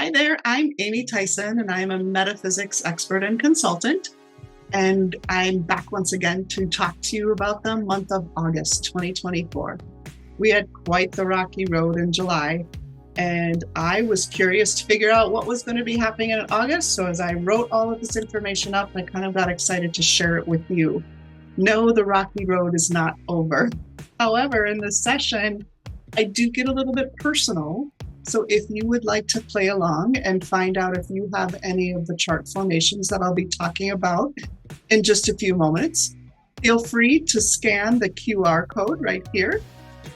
Hi there, I'm Amy Theisen, and I'm a metaphysics expert and consultant. And I'm back once again to talk to you about the month of August 2024. We had quite the rocky road in July, and I was curious to figure out what was going to be happening in August. So as I wrote all of this information up, I kind of got excited to share it with you. No, the rocky road is not over. However, in this session, I do get a little bit personal. So if you would like to play along and find out if you have any of the chart formations that I'll be talking about in just a few moments, feel free to scan the QR code right here,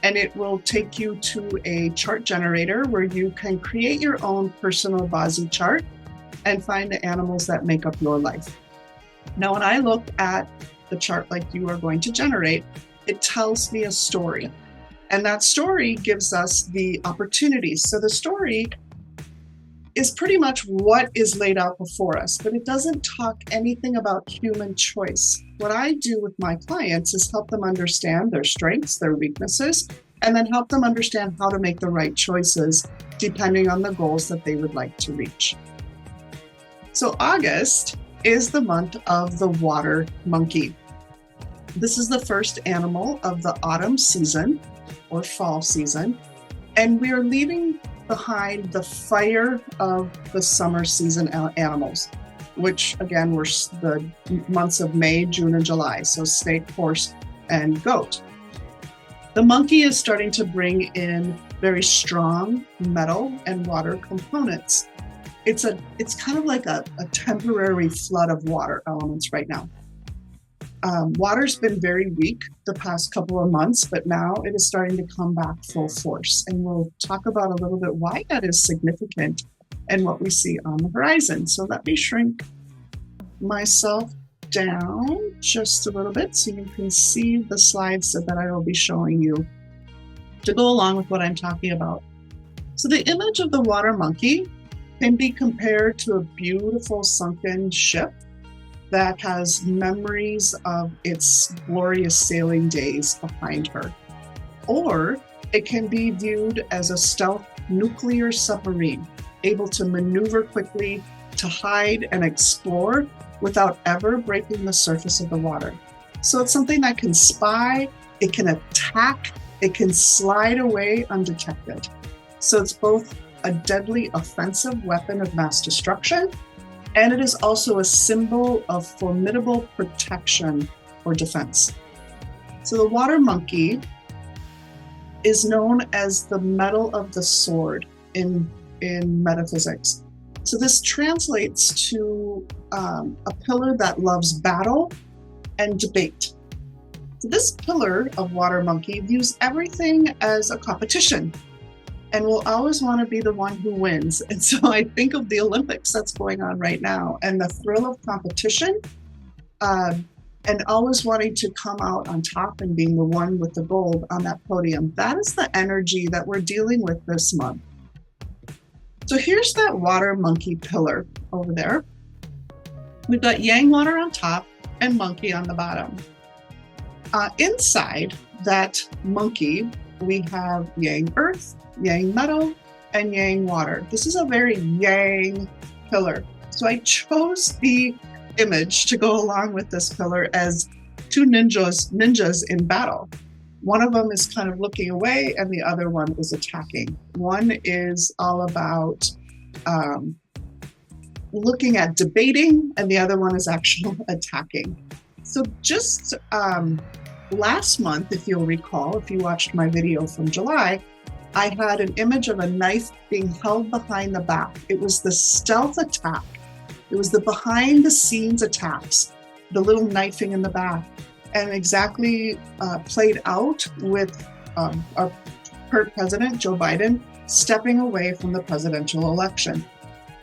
and it will take you to a chart generator where you can create your own personal Bazi chart and find the animals that make up your life. Now, when I look at the chart like you are going to generate, it tells me a story. And that story gives us the opportunities. So the story is pretty much what is laid out before us, but it doesn't talk anything about human choice. What I do with my clients is help them understand their strengths, their weaknesses, and then help them understand how to make the right choices depending on the goals that they would like to reach. So August is the month of the water monkey. This is the first animal of the autumn season, or fall season, and we are leaving behind the fire of the summer season animals, which again were the months of May, June, and July, so snake, horse, and goat. The monkey is starting to bring in very strong metal and water components. It's kind of like a temporary flood of water elements right now. Water's been very weak the past couple of months, but now it is starting to come back full force. And we'll talk about a little bit why that is significant and what we see on the horizon. So let me shrink myself down just a little bit so you can see the slides that I will be showing you to go along with what I'm talking about. So the image of the water monkey can be compared to a beautiful sunken ship that has memories of its glorious sailing days behind her. Or it can be viewed as a stealth nuclear submarine, able to maneuver quickly, to hide and explore without ever breaking the surface of the water. So it's something that can spy, it can attack, it can slide away undetected. So it's both a deadly offensive weapon of mass destruction, and it is also a symbol of formidable protection or defense. So the water monkey is known as the metal of the sword in metaphysics. So this translates to a pillar that loves battle and debate. So this pillar of water monkey views everything as a competition and will always want to be the one who wins. And so I think of the Olympics that's going on right now and the thrill of competition and always wanting to come out on top and being the one with the gold on that podium. That is the energy that we're dealing with this month. So here's that water monkey pillar over there. We've got yang water on top and monkey on the bottom. Inside that monkey, we have yang earth, yang metal, and yang water. This is a very yang pillar. So I chose the image to go along with this pillar as two ninjas in battle. One of them is kind of looking away and the other one is attacking. One is all about looking at debating and the other one is actually attacking. So just last month, if you'll recall, if you watched my video from July, I had an image of a knife being held behind the back. It was the stealth attack. It was the behind the scenes attacks, the little knifing in the back, and exactly played out with our President Joe Biden stepping away from the presidential election.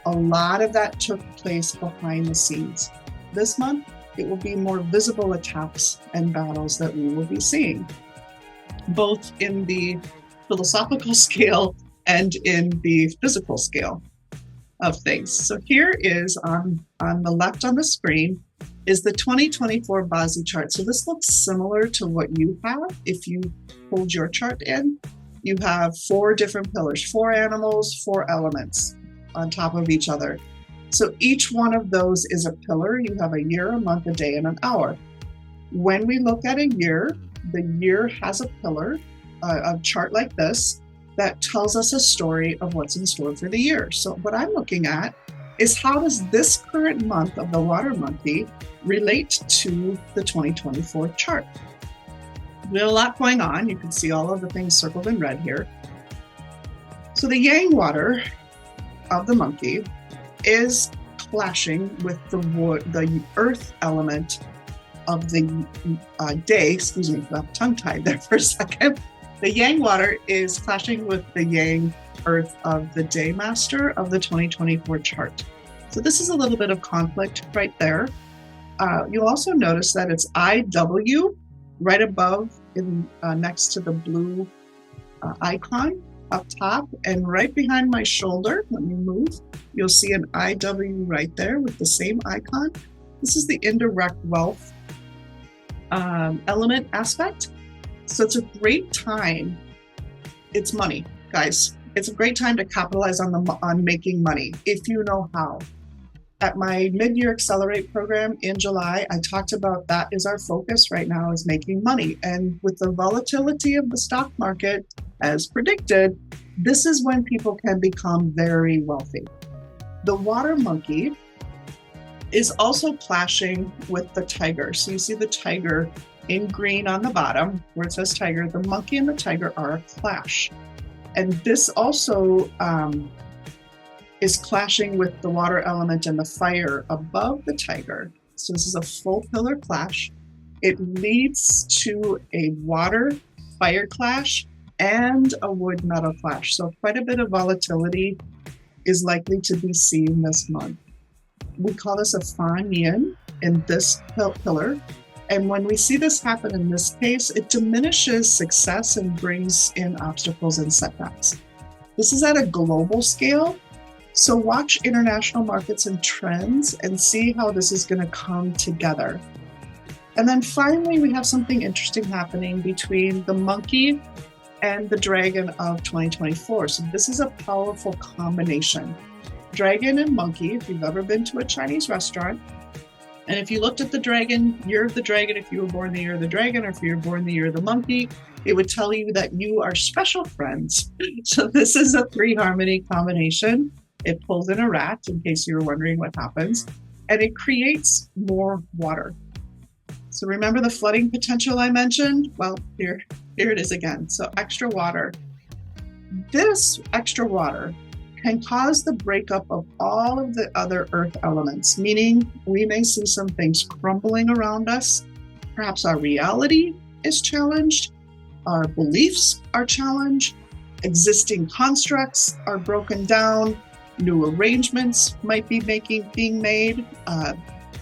A lot of that took place behind the scenes. This month, it will be more visible attacks and battles that we will be seeing, both in the philosophical scale and in the physical scale of things. So here is on the left on the screen is the 2024 Bazi chart. So this looks similar to what you have if you pulled your chart in. You have 4 different pillars, 4 animals, 4 elements. on top of each other. So each one of those is a pillar. You have a year, a month, a day, and an hour. When we look at a year, the year has a pillar, a chart like this, that tells us a story of what's in store for the year. So what I'm looking at is how does this current month of the water monkey relate to the 2024 chart? We have a lot going on. You can see all of the things circled in red here. So the yang water of the monkey is clashing with the earth element of the day. Excuse me, I got tongue-tied there for a second. The yang water is clashing with the yang earth of the day master of the 2024 chart. So this is a little bit of conflict right there. You'll also notice that it's IW right above next to the blue icon up top, and right behind my shoulder, let me move, you'll see an IW right there with the same icon. This is the indirect wealth element aspect. So it's a great time. It's money, guys. It's a great time to capitalize on making money if you know how. At my mid-year Accelerate program in July, I talked about that is our focus right now, is making money. And with the volatility of the stock market, as predicted, this is when people can become very wealthy. The water monkey is also clashing with the tiger. So you see the tiger in green on the bottom where it says tiger. The monkey and the tiger are a clash. And this also is clashing with the water element and the fire above the tiger. So this is a full pillar clash. It leads to a water fire clash and a wood metal clash. So quite a bit of volatility is likely to be seen this month. We call this a fan yin in this pillar. And when we see this happen in this case, it diminishes success and brings in obstacles and setbacks. This is at a global scale. So watch international markets and trends and see how this is going to come together. And then finally, we have something interesting happening between the monkey and the dragon of 2024. So this is a powerful combination. Dragon and monkey, if you've ever been to a Chinese restaurant, and if you looked at the dragon, year of the dragon, if you were born the year of the dragon, or if you were born the year of the monkey, it would tell you that you are special friends. So this is a 3-harmony combination. It pulls in a rat, in case you were wondering what happens, and it creates more water. So remember the flooding potential I mentioned? Well, here it is again. So extra water. This extra water can cause the breakup of all of the other earth elements, meaning we may see some things crumbling around us. Perhaps our reality is challenged, our beliefs are challenged, existing constructs are broken down, new arrangements might be being made.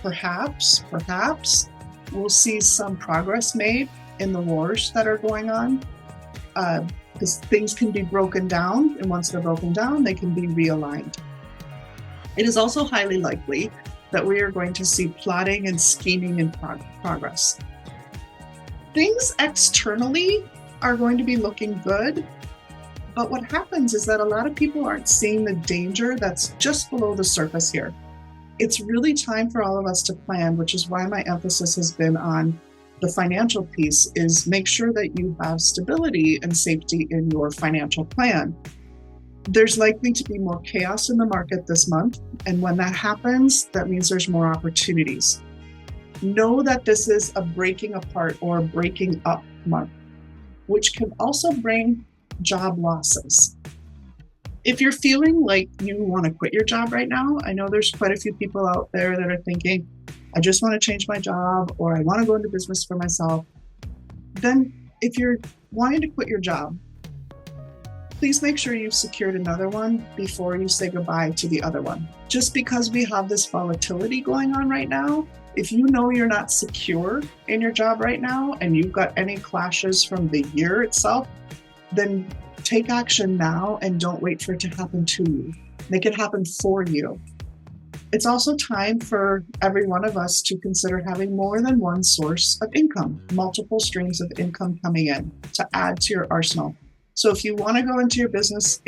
Perhaps we'll see some progress made in the wars that are going on. Because things can be broken down, and once they're broken down, they can be realigned. It is also highly likely that we are going to see plotting and scheming in progress. Things externally are going to be looking good, but what happens is that a lot of people aren't seeing the danger that's just below the surface here. It's really time for all of us to plan, which is why my emphasis has been on the financial piece, is make sure that you have stability and safety in your financial plan. There's likely to be more chaos in the market this month, and when that happens, that means there's more opportunities. Know that this is a breaking apart or breaking up month, which can also bring job losses. If you're feeling like you want to quit your job right now, I know there's quite a few people out there that are thinking, I just want to change my job, or I want to go into business for myself. Then if you're wanting to quit your job, please make sure you've secured another one before you say goodbye to the other one. Just because we have this volatility going on right now, if you know you're not secure in your job right now and you've got any clashes from the year itself, then take action now and don't wait for it to happen to you. Make it happen for you. It's also time for every one of us to consider having more than one source of income, multiple streams of income coming in to add to your arsenal. So if you want to go into a business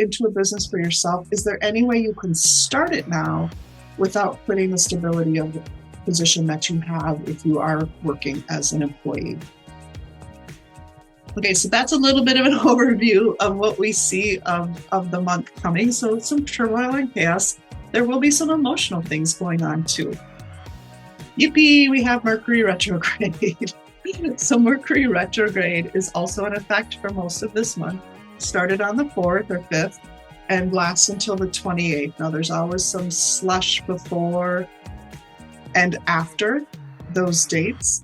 for yourself, is there any way you can start it now without putting the stability of the position that you have if you are working as an employee? Okay, so that's a little bit of an overview of what we see of the month coming. So some turmoil and chaos. There will be some emotional things going on too. Yippee, we have Mercury retrograde. So Mercury retrograde is also in effect for most of this month. Started on the 4th or 5th and lasts until the 28th. Now there's always some slush before and after those dates.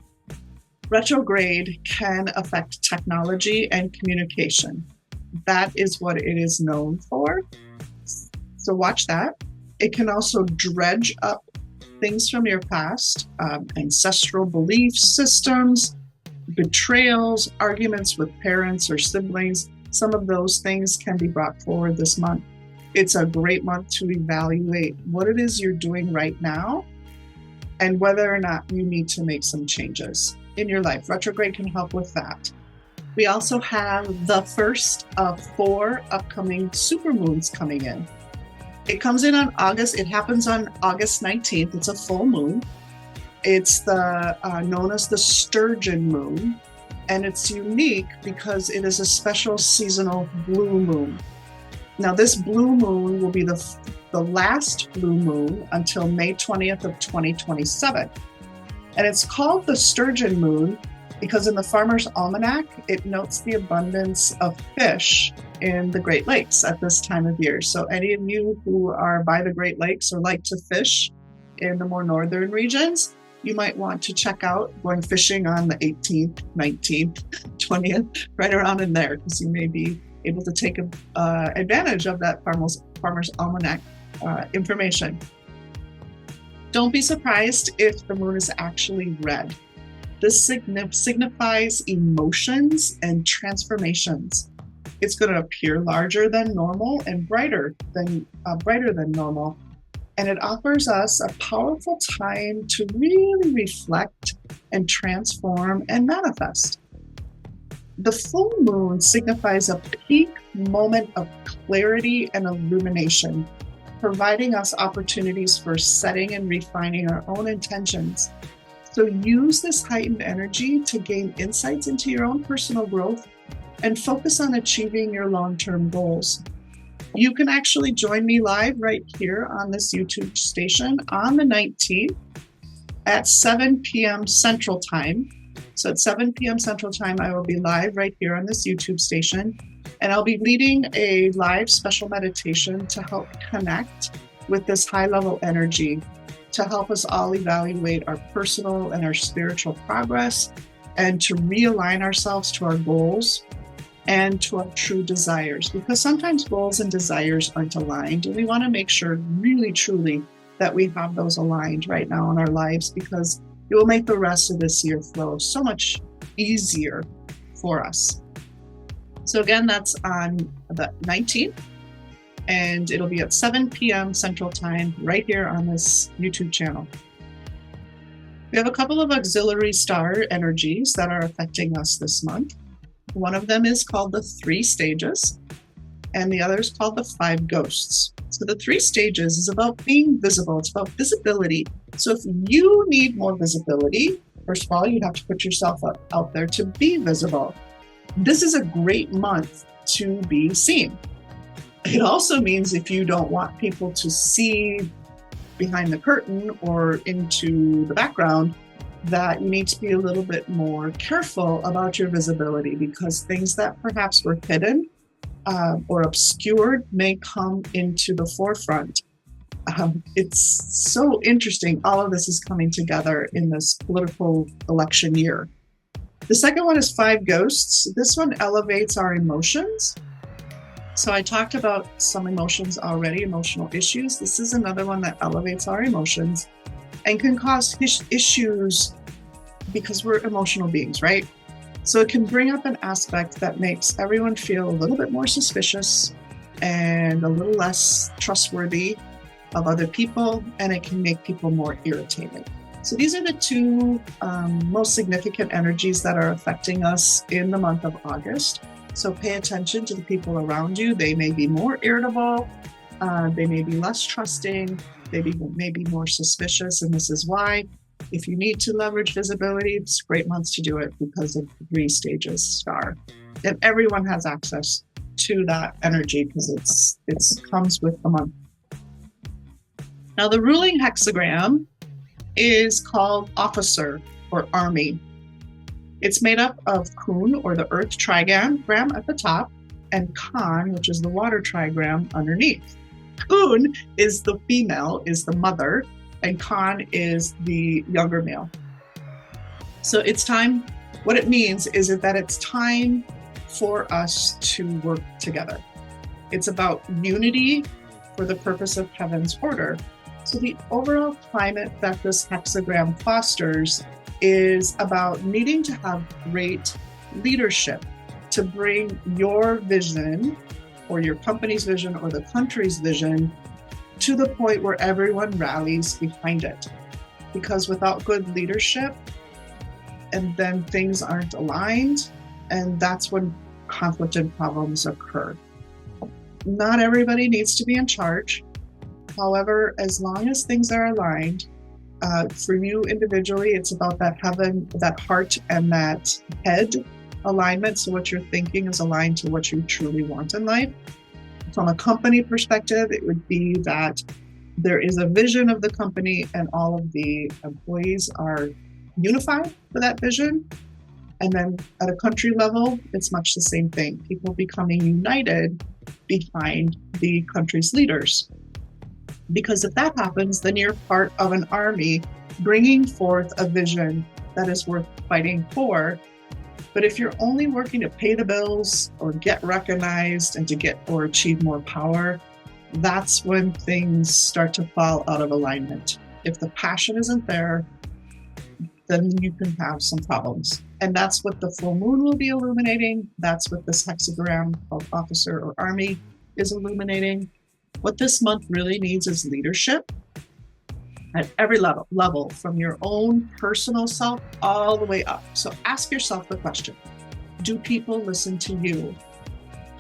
Retrograde can affect technology and communication. That is what it is known for. So watch that. It can also dredge up things from your past, ancestral belief systems, betrayals, arguments with parents or siblings. Some of those things can be brought forward this month. It's a great month to evaluate what it is you're doing right now and whether or not you need to make some changes in your life. Retrograde can help with that. We also have the first of 4 upcoming supermoons coming in. It comes in on it happens on August 19th. It's a full moon. It's known as the Sturgeon moon, and it's unique because it is a special seasonal blue moon. Now, this blue moon will be the last blue moon until May 20th of 2027. And it's called the Sturgeon moon because in the Farmer's Almanac, it notes the abundance of fish in the Great Lakes at this time of year. So any of you who are by the Great Lakes or like to fish in the more northern regions, you might want to check out going fishing on the 18th, 19th, 20th, right around in there, because you may be able to take advantage of that Farmer's Almanac information. Don't be surprised if the moon is actually red. This signifies emotions and transformations. It's going to appear larger than normal and brighter than normal. And it offers us a powerful time to really reflect and transform and manifest. The full moon signifies a peak moment of clarity and illumination, providing us opportunities for setting and refining our own intentions. So use this heightened energy to gain insights into your own personal growth and focus on achieving your long-term goals. You can actually join me live right here on this YouTube station on the 19th at 7 p.m. Central Time. So at 7 p.m. Central Time, I will be live right here on this YouTube station, and I'll be leading a live special meditation to help connect with this high-level energy to help us all evaluate our personal and our spiritual progress and to realign ourselves to our goals and to our true desires, because sometimes goals and desires aren't aligned, and we want to make sure really truly that we have those aligned right now in our lives, because it will make the rest of this year flow so much easier for us. So again, that's on the 19th, and it'll be at 7 p.m. Central Time right here on this YouTube channel. We have a couple of auxiliary star energies that are affecting us this month. One of them is called the 3 stages, and the other is called the 5 ghosts. So the 3 stages is about being visible. It's about visibility. So if you need more visibility, first of all, you have to put yourself out there to be visible. This is a great month to be seen. It also means if you don't want people to see behind the curtain or into the background, that you need to be a little bit more careful about your visibility, because things that perhaps were hidden or obscured may come into the forefront. It's so interesting. All of this is coming together in this political election year. The second one is 5 ghosts. This one elevates our emotions. So I talked about some emotions already, emotional issues. This is another one that elevates our emotions and can cause issues because we're emotional beings, right? So it can bring up an aspect that makes everyone feel a little bit more suspicious and a little less trustworthy of other people, and it can make people more irritated. So these are the 2 most significant energies that are affecting us in the month of August. So pay attention to the people around you. They may be more irritable. They may be less trusting. They may be more suspicious. And this is why, if you need to leverage visibility, it's great months to do it because of the 3 stages star. And everyone has access to that energy because it comes with the month. Now, the ruling hexagram is called officer or army. It's made up of Kun, or the earth trigram at the top, and Kan, which is the water trigram underneath. Kun is the female, is the mother, and Kan is the younger male. So it's time, what it means is that it's time for us to work together. It's about unity for the purpose of heaven's order. So the overall climate that this hexagram fosters is about needing to have great leadership to bring your vision or your company's vision or the country's vision to the point where everyone rallies behind it. Because without good leadership, and then things aren't aligned, and that's when conflict and problems occur. Not everybody needs to be in charge. However, as long as things are aligned, for you individually, it's about that heaven, that heart, and that head alignment. So what you're thinking is aligned to what you truly want in life. From a company perspective, it would be that there is a vision of the company and all of the employees are unified for that vision. And then at a country level, it's much the same thing. People becoming united behind the country's leaders. Because if that happens, then you're part of an army bringing forth a vision that is worth fighting for. But if you're only working to pay the bills or get recognized and to get or achieve more power, that's when things start to fall out of alignment. If the passion isn't there, then you can have some problems. And that's what the full moon will be illuminating. That's what this hexagram called officer or army is illuminating. What this month really needs is leadership at every level, from your own personal self all the way up. So ask yourself the question, do people listen to you?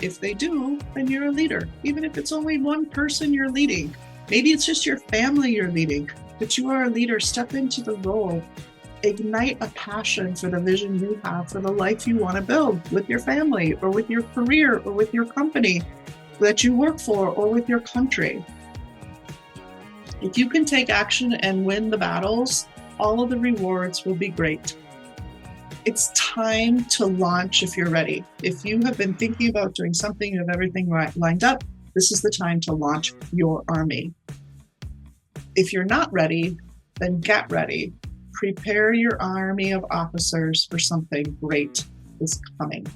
If they do, then you're a leader. Even if it's only one person you're leading, maybe it's just your family you're leading, but you are a leader. Step into the role, ignite a passion for the vision you have for the life you want to build with your family or with your career or with your company that you work for or with your country. If you can take action and win the battles, all of the rewards will be great. It's time to launch if you're ready. If you have been thinking about doing something, you have everything lined up, this is the time to launch your army. If you're not ready, then get ready. Prepare your army of officers for something great is coming.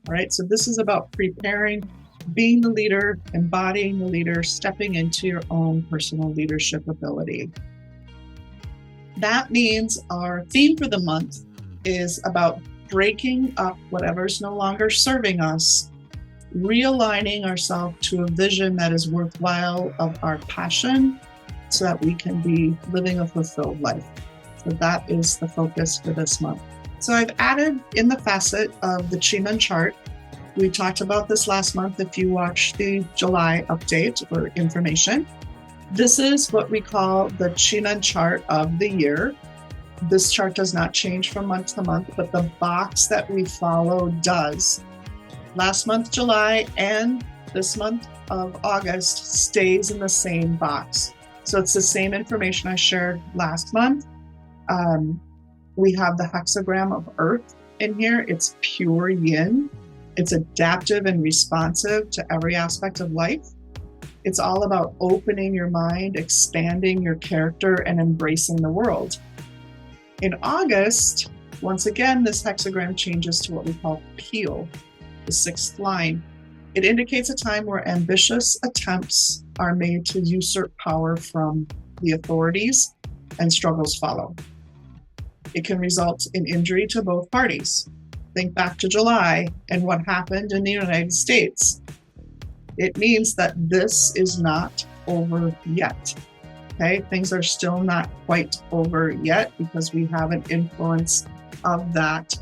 All right, so this is about preparing, being the leader, embodying the leader, stepping into your own personal leadership ability. That means our theme for the month is about breaking up whatever's no longer serving us, realigning ourselves to a vision that is worthwhile of our passion so that we can be living a fulfilled life. So that is the focus for this month. So I've added in the facet of the Chi-Men chart. We talked about this last month if you watched the July update or information. This is what we call the Chi-Men chart of the year. This chart does not change from month to month, but the box that we follow does. Last month, July, and this month of August stays in the same box. So it's the same information I shared last month. We have the hexagram of Earth in here. It's pure yin. It's adaptive and responsive to every aspect of life. It's all about opening your mind, expanding your character, and embracing the world. In August, once again, this hexagram changes to what we call Peel, the 6th line. It indicates a time where ambitious attempts are made to usurp power from the authorities and struggles follow. It can result in injury to both parties. Think back to July and what happened in the United States. It means that this is not over yet. Okay, things are still not quite over yet because we have an influence of that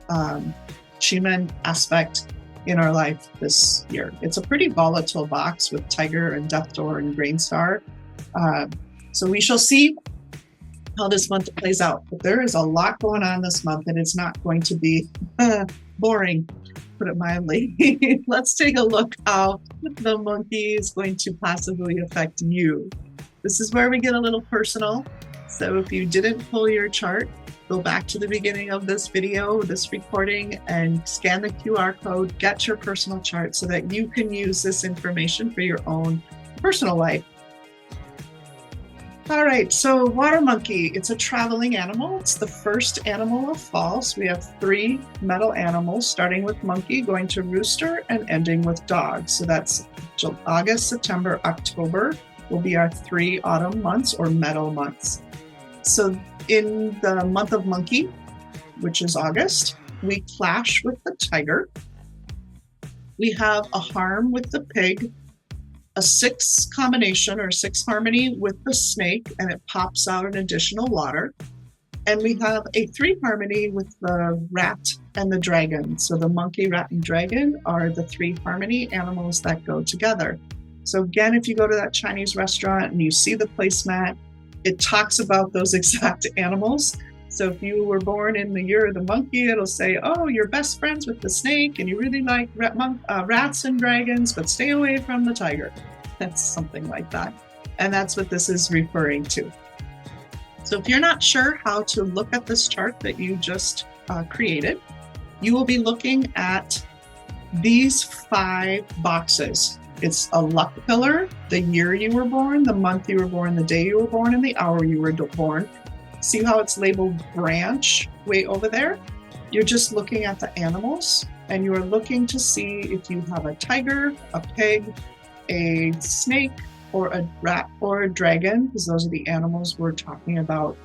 Chi-Men aspect in our life this year. It's a pretty volatile box with Tiger and Death Door and Grain Star. So we shall see how this month plays out. But there is a lot going on this month, and it's not going to be boring, put it mildly. Let's take a look how the monkey is going to possibly affect you. This is where we get a little personal. So if you didn't pull your chart, go back to the beginning of this video, this recording, and scan the QR code, get your personal chart so that you can use this information for your own personal life. All right, so water monkey, it's a traveling animal. It's the first animal of fall. So we have 3 metal animals, starting with monkey, going to rooster, and ending with dog. So that's August, September, October will be our 3 autumn months or metal months. So in the month of monkey, which is August, we clash with the tiger. We have a harm with the pig, a 6 combination or 6 harmony with the snake, and it pops out an additional water. And we have a 3 harmony with the rat and the dragon. So the monkey, rat, and dragon are the 3 harmony animals that go together. So again, if you go to that Chinese restaurant and you see the placemat, it talks about those exact animals. So if you were born in the year of the monkey, it'll say, oh, you're best friends with the snake and you really like rats and dragons, but stay away from the tiger. That's something like that. And that's what this is referring to. So if you're not sure how to look at this chart that you just created, you will be looking at these 5 boxes. It's a luck pillar, the year you were born, the month you were born, the day you were born, and the hour you were born. See how it's labeled branch way over there? You're just looking at the animals, and you are looking to see if you have a tiger, a pig, a snake, or a rat, or a dragon, because those are the animals we're talking about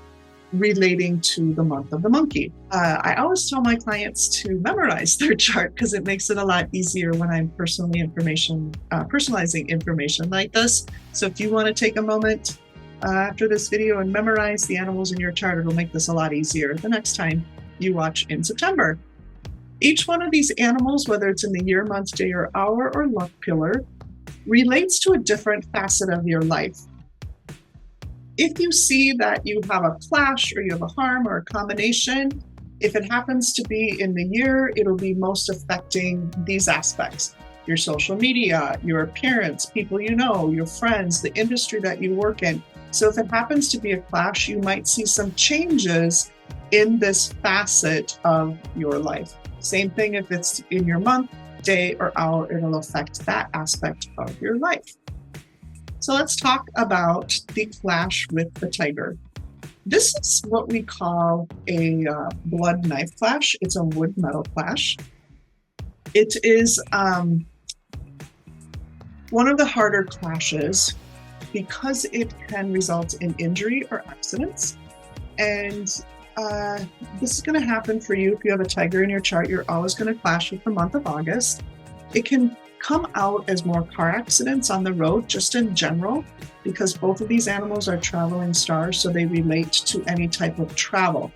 relating to the month of the monkey. I always tell my clients to memorize their chart because it makes it a lot easier when I'm personalizing information like this. So if you want to take a moment after this video and memorize the animals in your chart, it'll make this a lot easier the next time you watch in September. Each one of these animals, whether it's in the year, month, day, or hour, or luck pillar, relates to a different facet of your life. If you see that you have a clash or you have a harm or a combination, if it happens to be in the year, it'll be most affecting these aspects: your social media, your appearance, people you know, your friends, the industry that you work in. So if it happens to be a clash, you might see some changes in this facet of your life. Same thing if it's in your month, day, or hour, it'll affect that aspect of your life. So let's talk about the clash with the tiger. This is what we call a blood knife clash. It's a wood metal clash. It is one of the harder clashes because it can result in injury or accidents. And this is going to happen for you if you have a tiger in your chart. You're always going to clash with the month of August. It can come out as more car accidents on the road, just in general, because both of these animals are traveling stars, so they relate to any type of travel.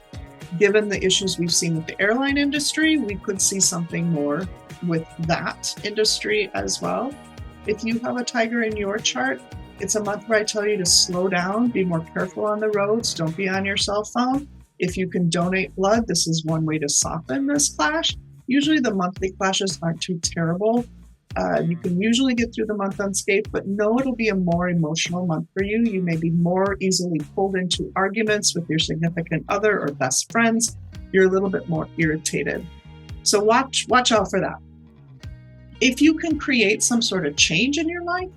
Given the issues we've seen with the airline industry, we could see something more with that industry as well. If you have a tiger in your chart, it's a month where I tell you to slow down, be more careful on the roads, don't be on your cell phone. If you can donate blood, this is one way to soften this clash. Usually the monthly clashes aren't too terrible. You can usually get through the month unscathed, but no, it'll be a more emotional month for you. You may be more easily pulled into arguments with your significant other or best friends. You're a little bit more irritated. So watch out for that. If you can create some sort of change in your life,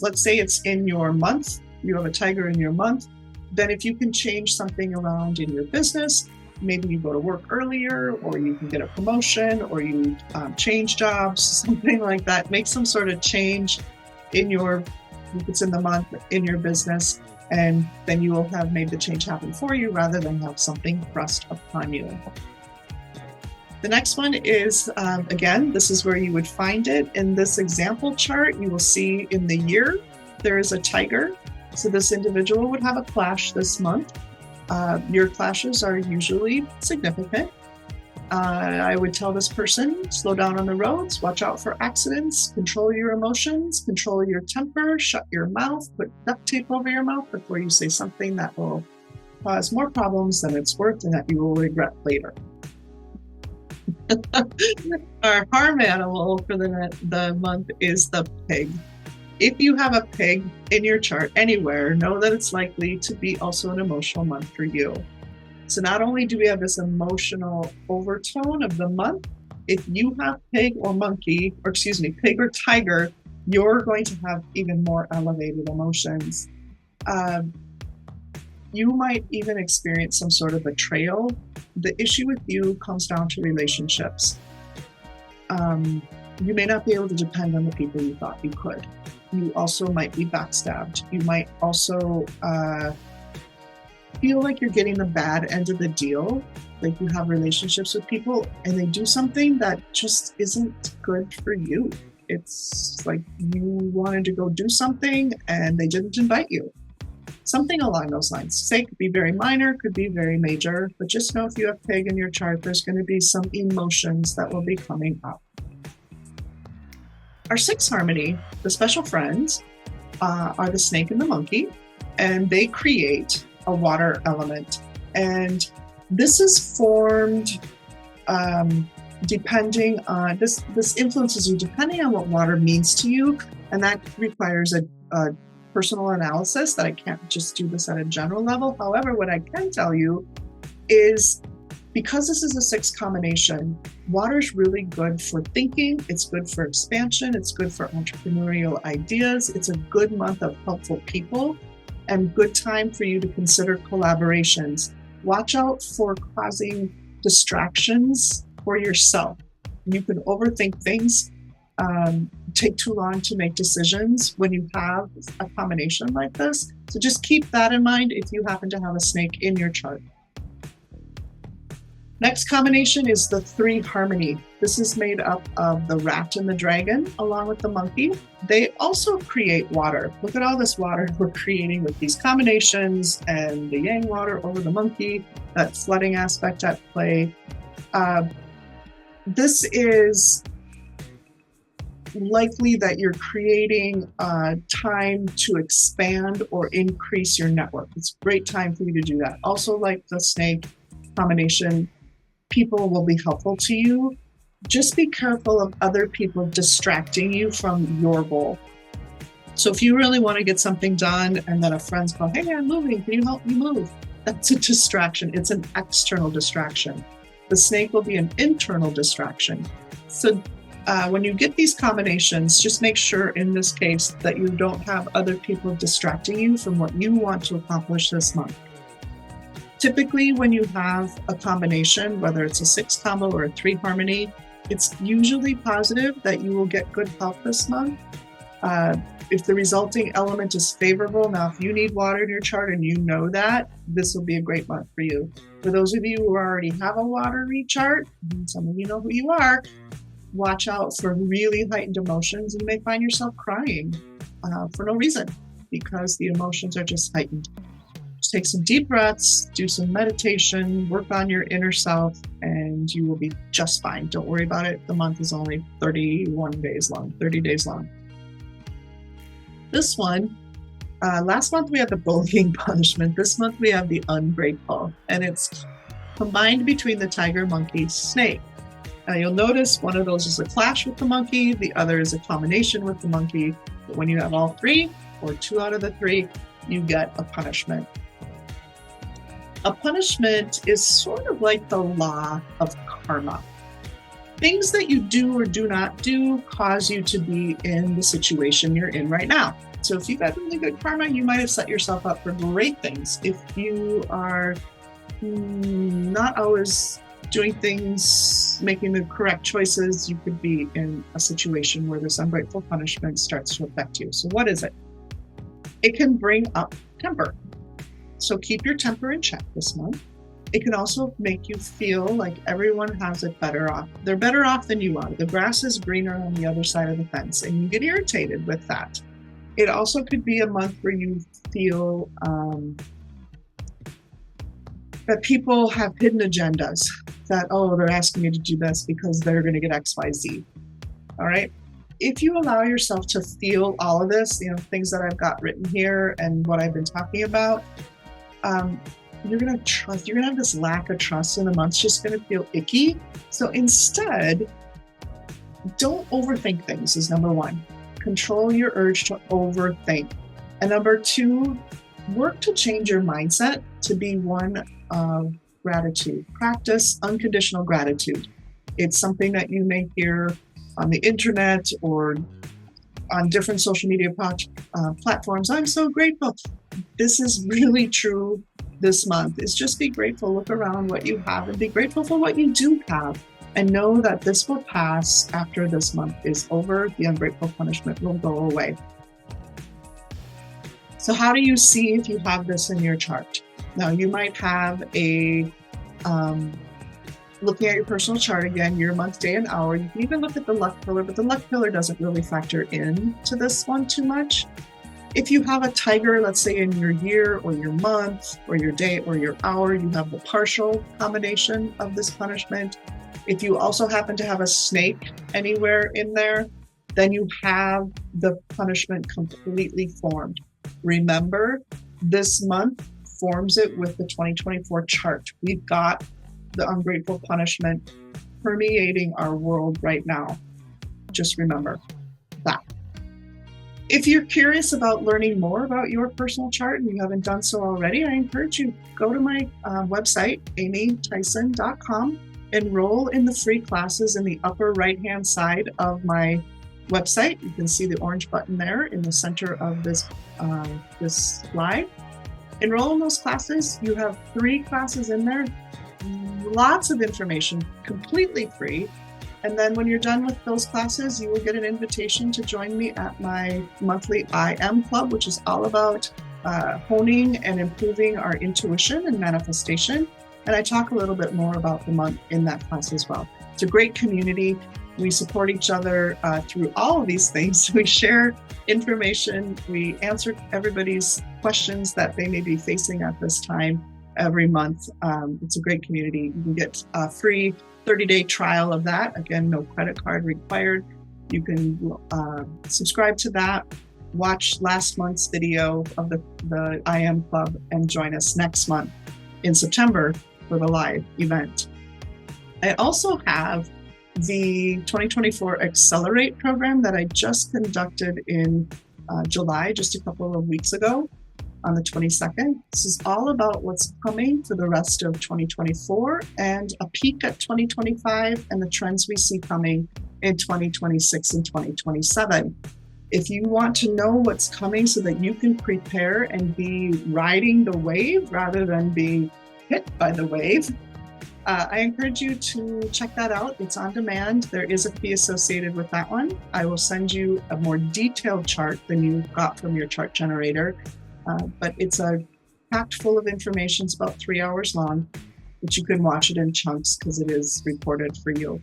let's say it's in your month, you have a tiger in your month, then if you can change something around in your business, maybe you go to work earlier, or you can get a promotion, or you change jobs, something like that. Make some sort of change in your, if it's in the month, in your business, and then you will have made the change happen for you rather than have something thrust upon you. The next one is, again, this is where you would find it. In this example chart, you will see in the year, there is a tiger. So this individual would have a clash this month. Your clashes are usually significant. I would tell this person, slow down on the roads, watch out for accidents, control your emotions, control your temper, shut your mouth, put duct tape over your mouth before you say something that will cause more problems than it's worth and that you will regret later. Our harm animal for the month is the pig. If you have a pig in your chart anywhere, know that it's likely to be also an emotional month for you. So not only do we have this emotional overtone of the month, if you have pig or pig or tiger, you're going to have even more elevated emotions. You might even experience some sort of betrayal. The issue with you comes down to relationships. You may not be able to depend on the people you thought you could. You also might be backstabbed. You might also feel like you're getting the bad end of the deal. Like you have relationships with people and they do something that just isn't good for you. It's like you wanted to go do something and they didn't invite you. Something along those lines. Say could be very minor, could be very major, but just know if you have pig in your chart, there's going to be some emotions that will be coming up. Our sixth harmony, the special friends, are the snake and the monkey, and they create a water element. And this is formed depending on, this influences you depending on what water means to you, and that requires a personal analysis that I can't just do this at a general level. However, what I can tell you is because this is a sixth combination, water is really good for thinking, it's good for expansion, it's good for entrepreneurial ideas, it's a good month of helpful people, and good time for you to consider collaborations. Watch out for causing distractions for yourself. You can overthink things, take too long to make decisions when you have a combination like this. So just keep that in mind if you happen to have a snake in your chart. Next combination is the three harmony. This is made up of the rat and the dragon along with the monkey. They also create water. Look at all this water we're creating with these combinations and the yang water over the monkey, that flooding aspect at play. This is likely that you're creating time to expand or increase your network. It's a great time for you to do that. Also, like the snake combination, people will be helpful to you. Just be careful of other people distracting you from your goal. So if you really want to get something done and then a friend's call, hey, I'm moving, can you help me move? That's a distraction. It's an external distraction. The snake will be an internal distraction. So when you get these combinations, just make sure in this case that you don't have other people distracting you from what you want to accomplish this month. Typically, when you have a combination, whether it's a six combo or a three harmony, it's usually positive that you will get good health this month. If the resulting element is favorable, now if you need water in your chart and you know that, this will be a great month for you. For those of you who already have a watery chart, and some of you know who you are, watch out for really heightened emotions. You may find yourself crying for no reason because the emotions are just heightened. Just take some deep breaths, do some meditation, work on your inner self, and you will be just fine. Don't worry about it. The month is only 30 days long. This one, last month we had the bullying punishment. This month we have the ungrateful, and it's combined between the tiger, monkey, snake. Now you'll notice one of those is a clash with the monkey, the other is a combination with the monkey. But when you have all three, or two out of the three, you get a punishment. A punishment is sort of like the law of karma. Things that you do or do not do cause you to be in the situation you're in right now. So if you've got really good karma, you might have set yourself up for great things. If you are not always doing things, making the correct choices, you could be in a situation where this ungrateful punishment starts to affect you. So what is it? It can bring up temper. So keep your temper in check this month. It can also make you feel like everyone has it better off. They're better off than you are. The grass is greener on the other side of the fence, and you get irritated with that. It also could be a month where you feel that people have hidden agendas that, oh, they're asking me to do this because they're going to get X, Y, Z. All right. If you allow yourself to feel all of this, things that I've got written here and what I've been talking about, you're going to have this lack of trust in the month. It's just going to feel icky. So instead, don't overthink things is number one. Control your urge to overthink. And number two, work to change your mindset to be one of gratitude. Practice unconditional gratitude. It's something that you may hear on the internet or on different social media platforms. I'm so grateful. This is really true this month. Is just be grateful. Look around what you have and be grateful for what you do have. And know that this will pass after this month is over. The ungrateful punishment will go away. So how do you see if you have this in your chart? Now, you might have looking at your personal chart again, year, month, day, and hour. You can even look at the luck pillar, but the luck pillar doesn't really factor into this one too much. If you have a tiger, let's say in your year or your month or your day or your hour, you have the partial combination of this punishment. If you also happen to have a snake anywhere in there, then you have the punishment completely formed. Remember, this month forms it with the 2024 chart. We've got the ungrateful punishment permeating our world right now. Just remember that. If you're curious about learning more about your personal chart and you haven't done so already, I encourage you, go to my website, amytheisen.com. Enroll in the free classes in the upper right-hand side of my website. You can see the orange button there in the center of this slide. Enroll in those classes. You have 3 classes in there. Lots of information, completely free. And then when you're done with those classes, you will get an invitation to join me at my monthly I Am Club, which is all about honing and improving our intuition and manifestation. And I talk a little bit more about the month in that class as well. It's a great community. We support each other through all of these things. We share information. We answer everybody's questions that they may be facing at this time every month. It's a great community. You can get a free 30-day trial of that. Again, no credit card required. You can subscribe to that, watch last month's video of the I Am Club, and join us next month in September for the live event. I also have the 2024 Accelerate program that I just conducted in July, just a couple of weeks ago on the 22nd. This is all about what's coming for the rest of 2024 and a peek at 2025 and the trends we see coming in 2026 and 2027. If you want to know what's coming so that you can prepare and be riding the wave rather than being hit by the wave, I encourage you to check that out. It's on demand. There is a fee associated with that one. I will send you a more detailed chart than you got from your chart generator, but it's packed full of information. It's about 3 hours long, but you can watch it in chunks because it is recorded for you.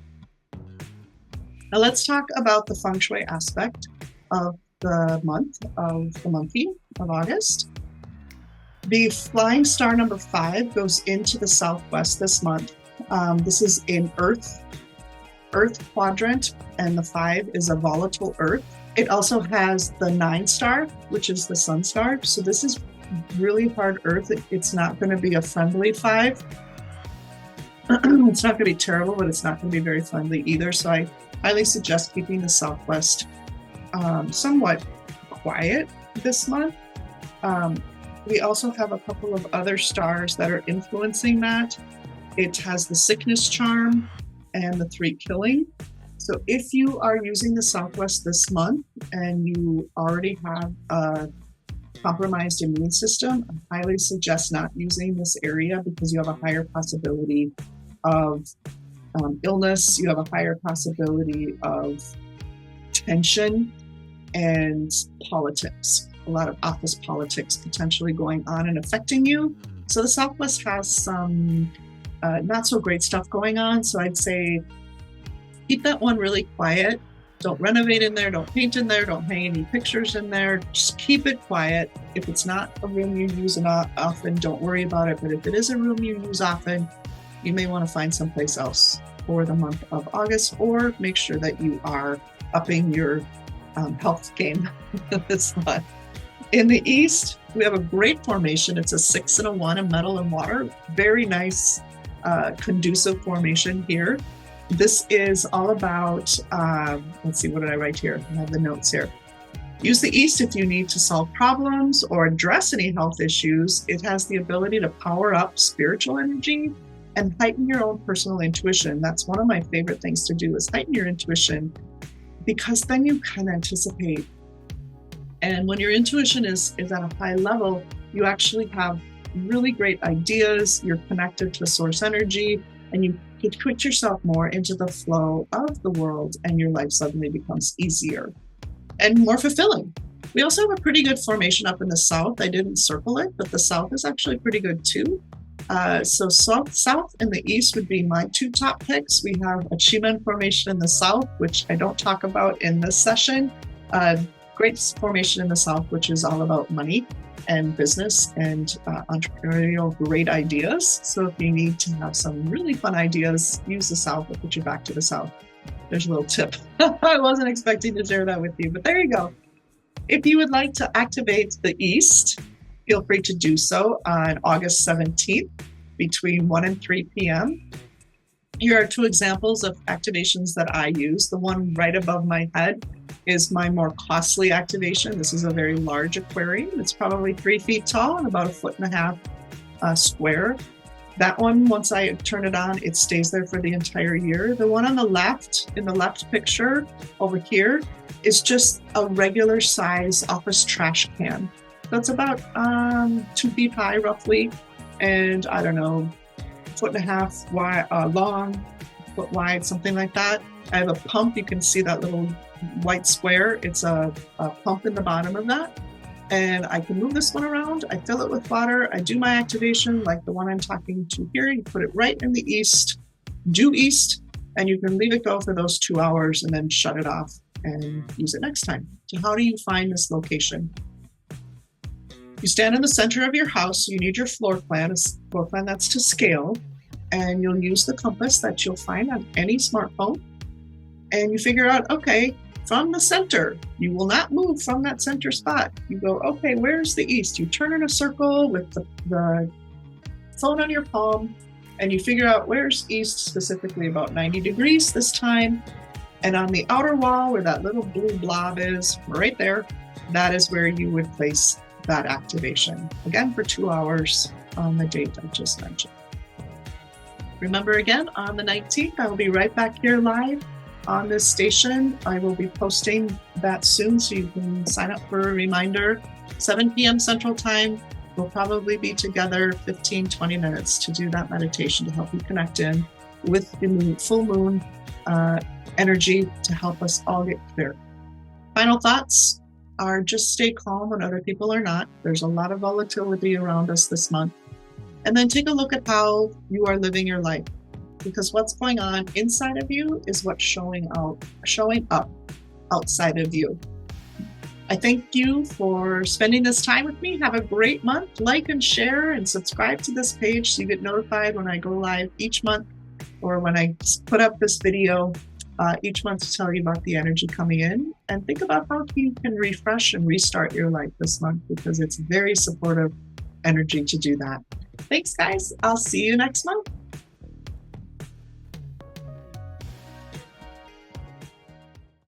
Now let's talk about the feng shui aspect of the monthly of August. The flying star number 5 goes into the southwest this month. This is in Earth quadrant, and the 5 is a volatile Earth. It also has the 9 star, which is the sun star. So this is really hard Earth. It's not going to be a friendly 5. It's not going to be terrible, but it's not going to be very friendly either. So I highly suggest keeping the southwest somewhat quiet this month. We also have a couple of other stars that are influencing that. It has the sickness charm and the 3 killing. So if you are using the southwest this month and you already have a compromised immune system, I highly suggest not using this area because you have a higher possibility of illness. You have a higher possibility of tension and politics. A lot of office politics potentially going on and affecting you. So the Southwest has some not so great stuff going on. So I'd say keep that one really quiet. Don't renovate in there, don't paint in there, don't hang any pictures in there. Just keep it quiet. If it's not a room you use often, don't worry about it. But if it is a room you use often, you may want to find someplace else for the month of August, or make sure that you are upping your health game this month. In the east, we have a great formation. It's a 6 and a 1 in metal and water. Very nice, conducive formation here. This is all about, let's see, what did I write here? I have the notes here. Use the east if you need to solve problems or address any health issues. It has the ability to power up spiritual energy and heighten your own personal intuition. That's one of my favorite things to do, is heighten your intuition, because then you can anticipate. And when your intuition is at a high level, you actually have really great ideas. You're connected to source energy, and you could put yourself more into the flow of the world, and your life suddenly becomes easier and more fulfilling. We also have a pretty good formation up in the south. I didn't circle it, but the south is actually pretty good too. So south and the east would be my two top picks. We have a Chimen formation in the south, which I don't talk about in this session. Great formation in the south, which is all about money and business and entrepreneurial great ideas. So if you need to have some really fun ideas, use the south. I'll put you back to the south. There's a little tip. I wasn't expecting to share that with you, but there you go. If you would like to activate the east, feel free to do so on August 17th between 1 and 3 p.m. Here are two examples of activations that I use. The one right above my head is my more costly activation. This is a very large aquarium. It's probably 3 feet tall and about 1.5 feet square. That one, once I turn it on, it stays there for the entire year. The one on the left, in the left picture over here, is just a regular size office trash can. That's about 2 feet high, roughly, and I don't know, 1.5 feet wide, long, foot wide, something like that. I have a pump. You can see that little white square. It's a pump in the bottom of that, and I can move this one around. I fill it with water. I do my activation like the one I'm talking to here. You put it right in the east, due east, and you can leave it go for those 2 hours and then shut it off and use it next time. So how do you find this location? You stand in the center of your house. You need your floor plan, a floor plan that's to scale, and you'll use the compass that you'll find on any smartphone. And you figure out, okay, from the center, you will not move from that center spot. You go, okay, where's the east? You turn in a circle with the phone on your palm, and you figure out where's east, specifically about 90 degrees this time. And on the outer wall, where that little blue blob is, right there, that is where you would place that activation. Again, for 2 hours on the date I just mentioned. Remember, again, on the 19th, I will be right back here live on this station. I will be posting that soon, so you can sign up for a reminder. 7 p.m. Central Time. We'll probably be together 15-20 minutes to do that meditation to help you connect in with the full moon energy to help us all get clear. Final thoughts are just stay calm when other people are not. There's a lot of volatility around us this month. And then take a look at how you are living your life, because what's going on inside of you is what's showing up outside of you. I thank you for spending this time with me. Have a great month. Like and share and subscribe to this page so you get notified when I go live each month, or when I put up this video each month to tell you about the energy coming in. And think about how you can refresh and restart your life this month, because it's very supportive energy to do that. Thanks, guys. I'll see you next month.